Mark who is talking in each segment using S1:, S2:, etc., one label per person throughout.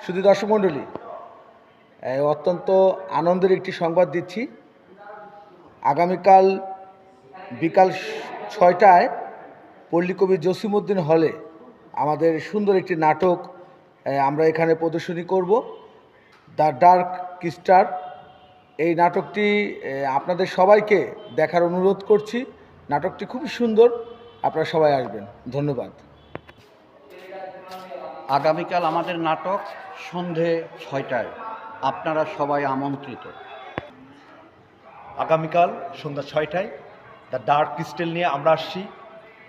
S1: শুধু দর্শক মণ্ডলী, অত্যন্ত আনন্দের একটি সংবাদ দিচ্ছি। আগামীকাল বিকাল 6টায় পল্লীকবি জসিমউদ্দিন হলে আমাদের সুন্দর একটি নাটক আমরা এখানে প্রদর্শনী করব, দ্য ডার্ক ক্রিস্টাল। এই নাটকটি আপনাদের সবাইকে দেখার অনুরোধ করছি। নাটকটি খুবই সুন্দর, আপনারা সবাই আসবেন। ধন্যবাদ।
S2: আগামীকাল আমাদের নাটক সন্ধে 6টায়, আপনারা সবাই আমন্ত্রিত।
S3: আগামীকাল সন্ধ্যা 6টায় দ্য ডার্ক ক্রিস্টাল নিয়ে আমরা আসছি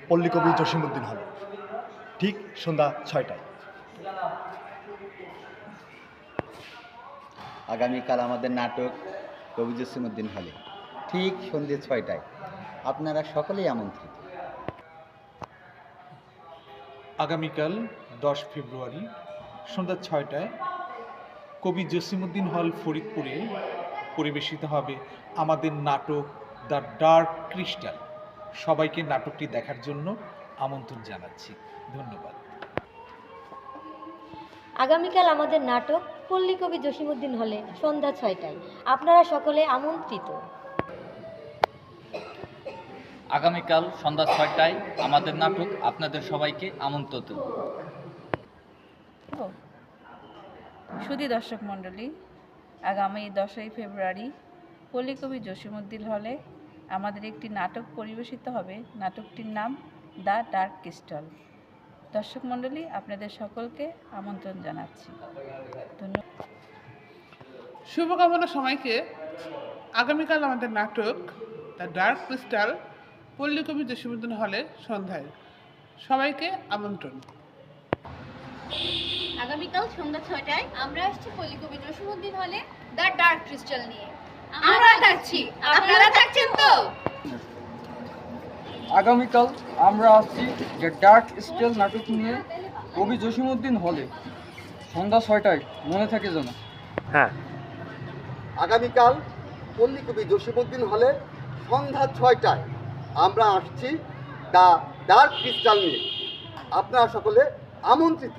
S3: পল্লীকবি জসিমউদ্দিন হলে, ঠিক সন্ধ্যা 6টায়।
S4: আগামীকাল আমাদের নাটক কবি জসিমউদ্দিন হলে, ঠিক সন্ধ্যে 6টায়, আপনারা সকলেই আমন্ত্রিত।
S5: আগামীকাল 10 ফেব্রুয়ারি সন্ধ্যা 6টায় কবি জসিমউদ্দিন হল ফরিদপুরে পরিবেশিত হবে আমাদের নাটক দ্য ডার্ক ক্রিস্টাল। সবাইকে নাটকটি দেখার জন্য আমন্ত্রণ জানাচ্ছি। ধন্যবাদ।
S6: আগামীকাল আমাদের নাটক পল্লীকবি জসিমউদ্দিন হলে সন্ধ্যা 6টায়, আপনারা সকলে আমন্ত্রিত।
S7: আগামীকাল সন্ধ্যা 6টায় আমাদের নাটক, আপনাদের সবাইকে আমন্ত্রিত।
S8: সুধী দর্শক মণ্ডলী, আগামী 10ই ফেব্রুয়ারি পল্লীকবি জসিমউদ্দিন হলে আমাদের একটি নাটক পরিবেশিত হবে। নাটকটির নাম দ্য ডার্ক ক্রিস্টাল। দর্শক মণ্ডলী, আপনাদের সকলকে আমন্ত্রণ জানাচ্ছি। ধন্যবাদ।
S9: শুভকামনা সবাইকে। আগামীকাল আমাদের নাটক দ্য ডার্ক ক্রিস্টাল পল্লীকবি জসিমউদ্দিন হলে সন্ধ্যায়, সবাইকে আমন্ত্রণ।
S10: আগামীকাল সন্ধ্যা 6টায় আমরা আসছি পল্লীকবি জসিমউদ্দিন হলে দ্য ডার্ক ক্রিস্টাল নিয়ে। আমরা থাকছি, আপনারা থাকছেন তো?
S11: আগামীকাল আমরা আসছি দ্য ডার্ক ক্রিস্টাল নাটক নিয়ে কবি জসিমউদ্দিন হলে সন্ধ্যা 6টায়, মনে থাকে যেন।
S3: হ্যাঁ,
S12: আগামীকাল পল্লীকবি জসিমউদ্দিন হলে সন্ধ্যা 6টায় আমরা আসছি দ্য ডার্ক ক্রিস্টাল নিয়ে, আপনারা সকলে আমন্ত্রিত।